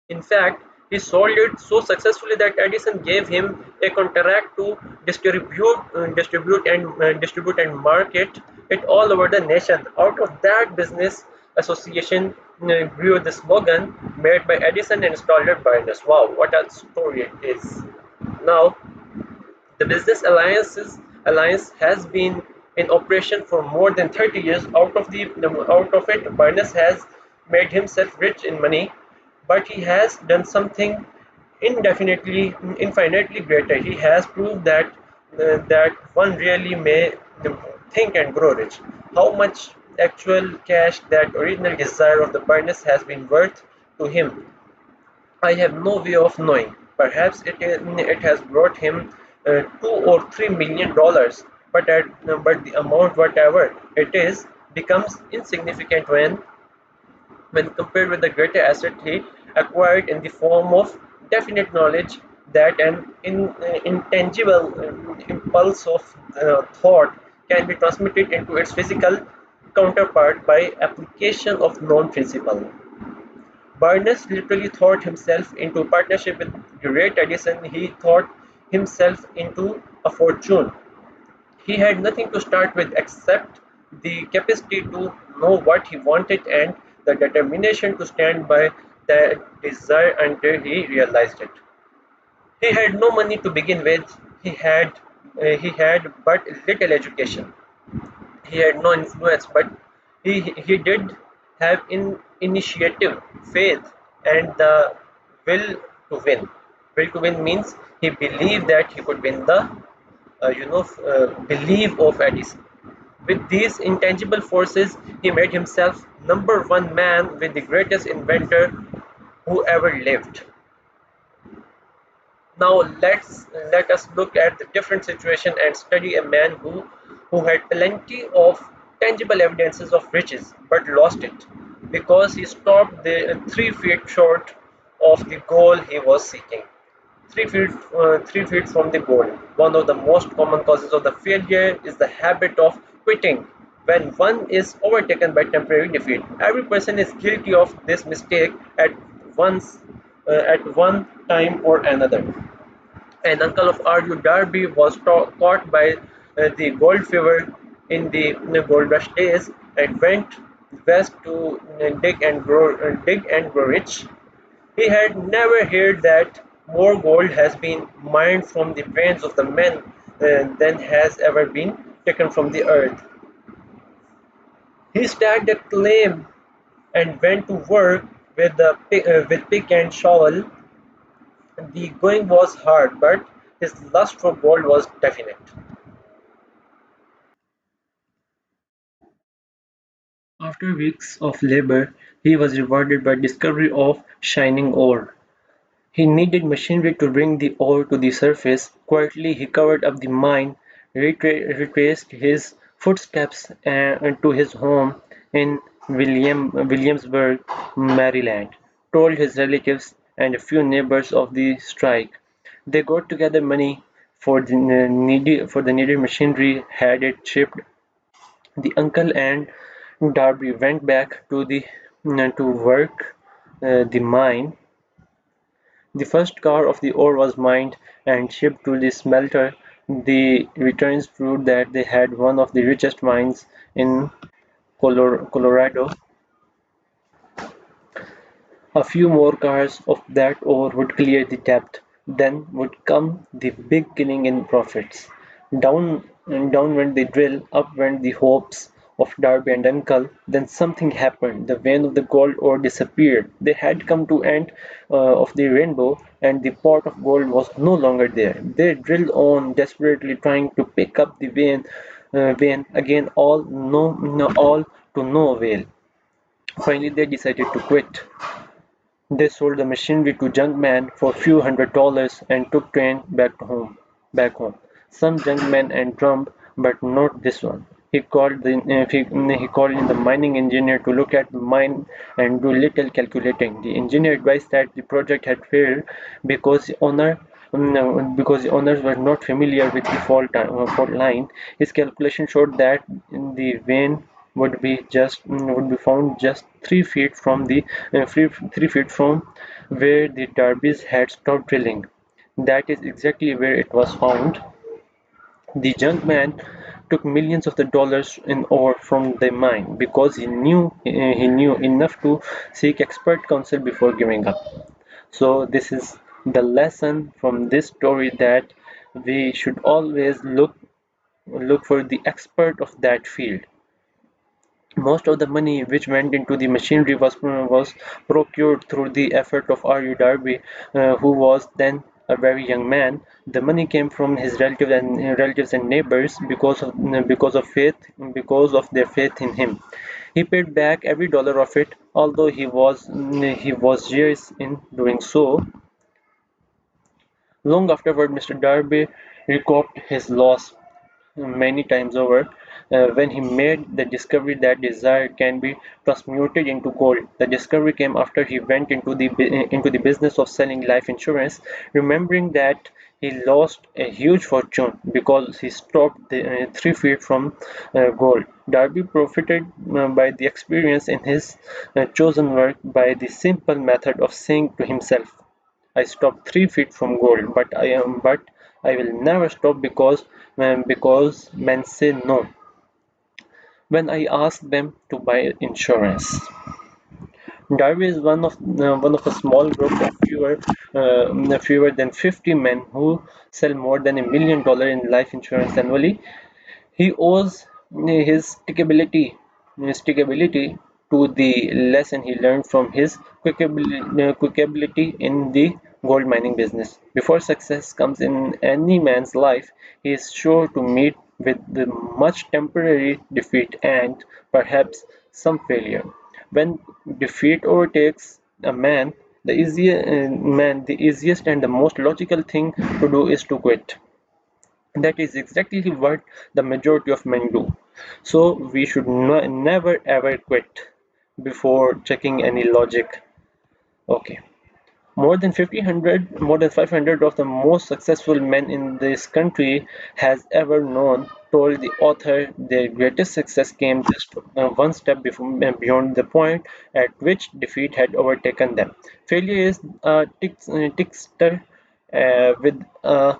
In fact, he sold it so successfully that Edison gave him a contract to distribute and market it all over the nation. Out of that business association grew the slogan made by Edison and installed by Barnes. Wow, what a story it is! Now, the Business Alliance has been in operation for more than 30 years. Out of it, Barnes has made himself rich in money, but he has done something infinitely greater. He has proved that one really may think and grow rich. How much actual cash that original desire of the Barnes has been worth to him, I have no way of knowing. Perhaps it has brought him $2 or $3 million, but the amount, whatever it is, becomes insignificant when compared with the greater asset he acquired in the form of definite knowledge that an intangible impulse of thought can be transmitted into its physical counterpart by application of known principle. Barnes literally thought himself into partnership with great Edison. He thought himself into a fortune. He had nothing to start with except the capacity to know what he wanted and the determination to stand by that desire until he realized it. He had no money to begin with. He had but little education. He had no influence, but he did have initiative, faith, and the will to win. Will to win means he believed that he could win the belief of Edison. With these intangible forces, he made himself number one man with the greatest inventor who ever lived. Now let us look at the different situation and study a man who had plenty of tangible evidences of riches but lost it because he stopped 3 feet short of the goal he was seeking. 3 feet from the goal. One of the most common causes of the failure is the habit of quitting. When one is overtaken by temporary defeat, every person is guilty of this mistake at one time or another. An uncle of R. U. Darby was caught by the gold fever in the gold rush days and went west to dig and grow rich. He had never heard that more gold has been mined from the brains of the men than has ever been taken from the earth. He stacked a claim and went to work with pick and shovel. The going was hard, but his lust for gold was definite. After weeks of labor, he was rewarded by discovery of shining ore. He needed machinery to bring the ore to the surface. Quietly he covered up the mine, retraced his footsteps to his home in Williamsburg, Maryland, told his relatives and a few neighbors of the strike. They got together money for the needed machinery, had it shipped. The uncle and Darby went back to work the mine. The first car of the ore was mined and shipped to the smelter. The returns proved that they had one of the richest mines in Colorado. A few more cars of that ore would clear the depth. Then would come the big killing in profits. Down went the drill, up went the hopes of Darby and Uncle. Then something happened. The vein of the gold ore disappeared. They had come to end of the rainbow, and the pot of gold was no longer there. They drilled on, desperately trying to pick up the vein again, all to no avail. Finally, they decided to quit. They sold the machinery to junkmen for a few $100s and took train back home. Some junkmen and drummed, but not this one. He called in the mining engineer to look at the mine and do little calculating. The engineer advised that the project had failed because because the owners were not familiar with the fault line. His calculation showed that the vein would be found just 3 feet from the 3 feet from where the Darby's had stopped drilling. That is exactly where it was found. The young man took millions of the dollars in ore from the mine because he knew enough to seek expert counsel before giving up. So this is the lesson from this story, that we should always look for the expert of that field. Most of the money which went into the machinery was procured through the effort of R.U. Darby, who was then a very young man. The money came from his relatives and neighbors because of their faith in him. He paid back every dollar of it, although he was years in doing so. Long afterward, Mr. Darby recouped his loss many times over when he made the discovery that desire can be transmuted into gold. The discovery came after he went into the business of selling life insurance, remembering that he lost a huge fortune because he stopped 3 feet from gold. Darby profited by the experience in his chosen work by the simple method of saying to himself, I stopped 3 feet from gold, but I will never stop because men say no when I ask them to buy insurance. Darby is one of a small group of fewer than 50 men who sell more than $1 million in life insurance annually. He owes his stickability to the lesson he learned from his quickability in the gold mining business. Before success comes in any man's life, he is sure to meet with the much temporary defeat and perhaps some failure. When defeat overtakes a man, the easiest and the most logical thing to do is to quit. That is exactly what the majority of men do. So we should never ever quit before checking any logic. Okay. More than 500 of the most successful men in this country has ever known told the author their greatest success came just one step beyond the point at which defeat had overtaken them. Failure is a trickster with a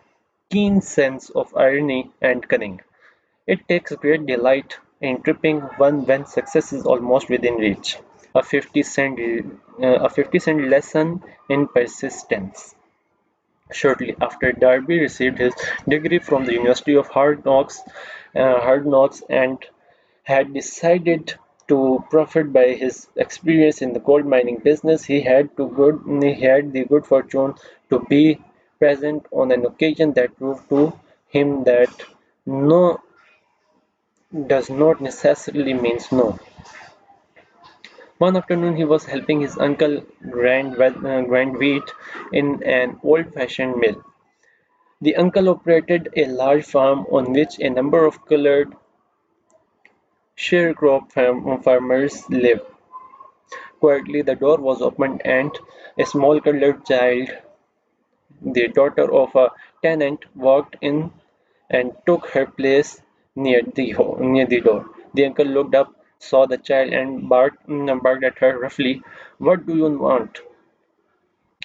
keen sense of irony and cunning. It takes great delight in tripping one when success is almost within reach. A 50 cent lesson in persistence. Shortly after Darby received his degree from the University of Hard Knocks, and had decided to profit by his experience in the gold mining business, he had the good fortune to be present on an occasion that proved to him that no does not necessarily means no. One afternoon he was helping his uncle grind wheat in an old-fashioned mill. The uncle operated a large farm on which a number of colored sharecrop farmers lived. Quietly the door was opened and a small colored child, the daughter of a tenant, walked in and took her place near the door. The uncle looked up, saw the child, and barked at her roughly. "What do you want?"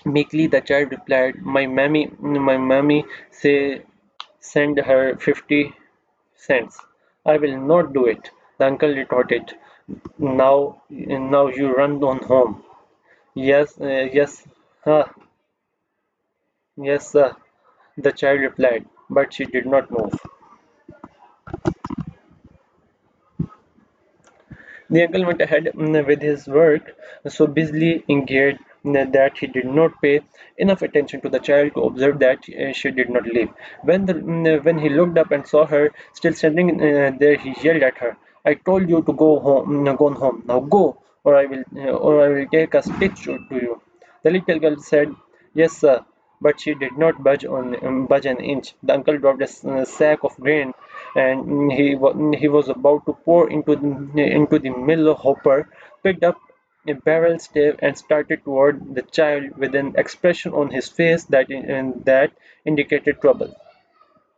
Meekly the child replied, "My mammy say send her 50 cents." "I will not do it," the uncle retorted. Now you run on home." "Yes, yes, huh, yes, sir," the child replied, but she did not move. The uncle went ahead with his work, so busily engaged that he did not pay enough attention to the child to observe that she did not leave. When he looked up and saw her still standing there, he yelled at her, "I told you to go home, go home. Now go, or I will take a stick to you." The little girl said, "Yes, sir," but she did not budge an inch. The uncle dropped a sack of grain, and he was about to pour into the mill hopper, picked up a barrel stave and started toward the child with an expression on his face that indicated trouble.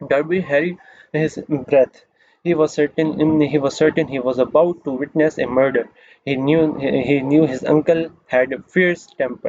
Darby held his breath. He was certain he was about to witness a murder. He knew his uncle had a fierce temper.